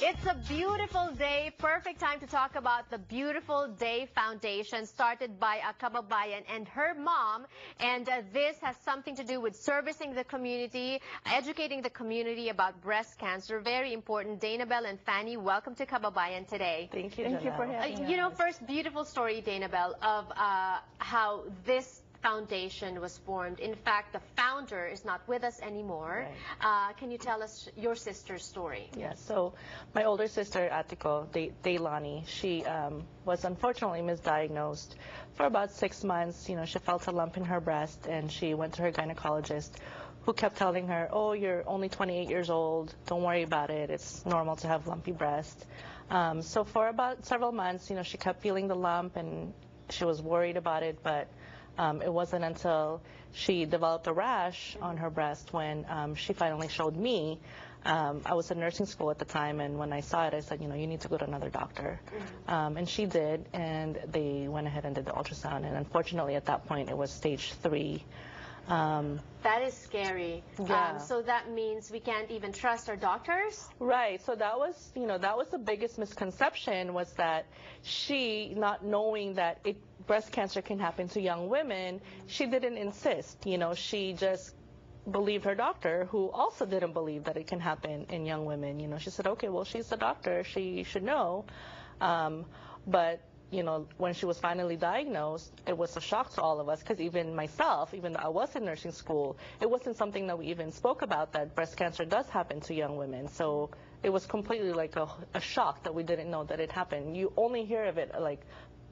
It's a beautiful day. Perfect time to talk about the Beautiful Day Foundation started by a Kababayan and her mom. And this has something to do with servicing the community, educating the community about breast cancer. Very important. Dana Bell and Fanny, welcome to Kababayan today. Thank you. Thank you for having us. You know, first, beautiful story, Dana Bell, of how this foundation was formed. In fact, the founder is not with us anymore. Right. Can you tell us your sister's story? Yeah, so my older sister, Atiko, Daylani, she was unfortunately misdiagnosed for about 6 months. You know, she felt a lump in her breast, and she went to her gynecologist, who kept telling her, oh, you're only 28 years old, don't worry about it, it's normal to have lumpy breast. So for about several months, you know, she kept feeling the lump, and she was worried about it, but it wasn't until she developed a rash on her breast when she finally showed me. I was in nursing school at the time, and when I saw it, I said, you know, you need to go to another doctor. And she did, and they went ahead and did the ultrasound. And unfortunately, at that point, it was stage 3. That is scary. Yeah. So that means we can't even trust our doctors? Right. So that was, you know, that was the biggest misconception, was that she, not knowing that breast cancer can happen to young women, she didn't insist. You know, she just believed her doctor, who also didn't believe that it can happen in young women. You know, she said, okay, well, she's the doctor, she should know. But you know, when she was finally diagnosed, it was a shock to all of us, because even myself, even though I was in nursing school, it wasn't something that we even spoke about, that breast cancer does happen to young women. So it was completely like a shock that we didn't know that it happened. You only hear of it like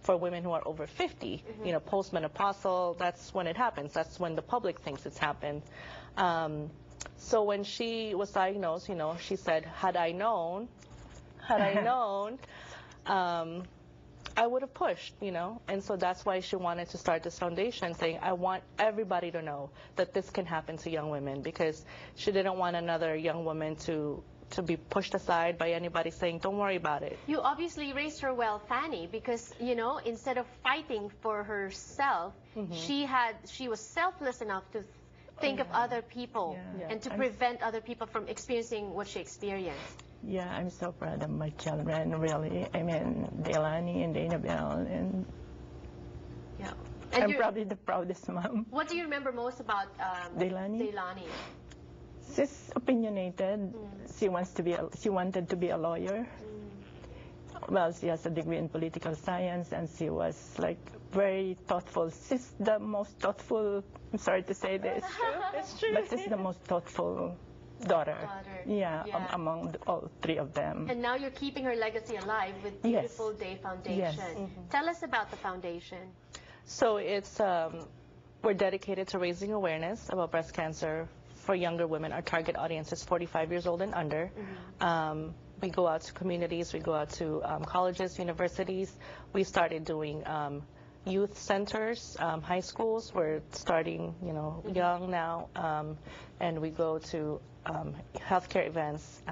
for women who are over 50, you know, postmenopausal, that's when it happens. That's when the public thinks it's happened. So when she was diagnosed, you know, she said, had I known, I would have pushed, you know, and so that's why she wanted to start this foundation, saying, I want everybody to know that this can happen to young women, because she didn't want another young woman to be pushed aside by anybody saying, don't worry about it. You obviously raised her well, Fanny, because, you know, instead of fighting for herself, she was selfless enough to think of other people and to prevent other people from experiencing what she experienced. Yeah, I'm so proud of my children, really. I mean, Delaney and Dana Bell, and I'm probably the proudest mom. What do you remember most about Delaney? She's opinionated. She wanted to be a lawyer. Well, she has a degree in political science, and she was like very thoughtful. She's the most thoughtful. I'm sorry to say this, It's true. but she's the most thoughtful daughter. Among all 3 of them. And now you're keeping her legacy alive with Beautiful Day Foundation. Yes. Tell us about the foundation. So it's we're dedicated to raising awareness about breast cancer for younger women. Our target audience is 45 years old and under. We go out to communities, we go out to colleges, universities. We started doing youth centers, high schools. We're starting, you know, young now, and we go to healthcare events.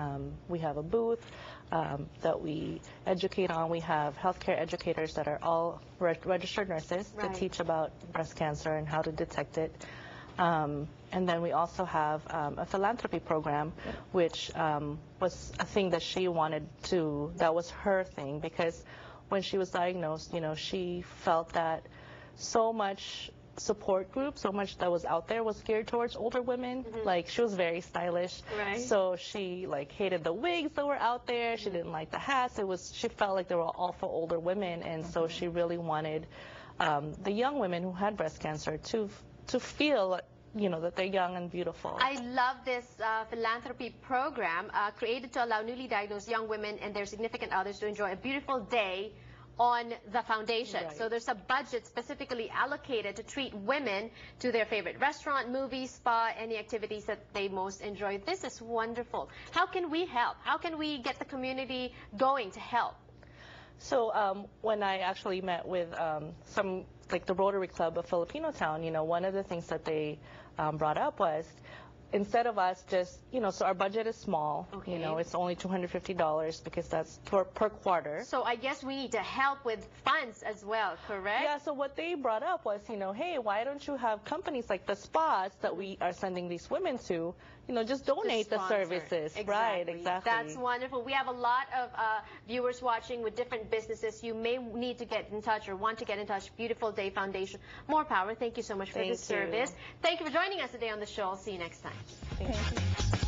We have a booth that we educate on. We have healthcare educators that are all registered nurses to teach about breast cancer and how to detect it. And then we also have a philanthropy program, which was a thing that she wanted to, that was her thing, because when she was diagnosed, you know, she felt that so much support group, so much that was out there was geared towards older women. Like, she was very stylish, so she like hated the wigs that were out there. She didn't like the hats. She felt like they were all for older women, and so she really wanted the young women who had breast cancer to feel, you know, that they're young and beautiful. I love this philanthropy program created to allow newly diagnosed young women and their significant others to enjoy a beautiful day on the foundation. So there's a budget specifically allocated to treat women to their favorite restaurant, movie, spa, any activities that they most enjoy. This is wonderful. How can we help? How can we get the community going to help? So when I actually met with some, like the Rotary Club of Filipino Town, you know, one of the things that they brought up was, instead of us just, so our budget is small. Okay. It's only $250 because that's per quarter. So I guess we need to help with funds as well, correct? Yeah, so what they brought up was, hey, why don't you have companies like the spas that we are sending these women to, just donate the services. Exactly. Right, exactly. That's wonderful. We have a lot of viewers watching with different businesses. You may need to get in touch or want to get in touch. Beautiful Day Foundation. More power. Thank you so much for this service. Thank you for joining us today on the show. I'll see you next time. Thank you.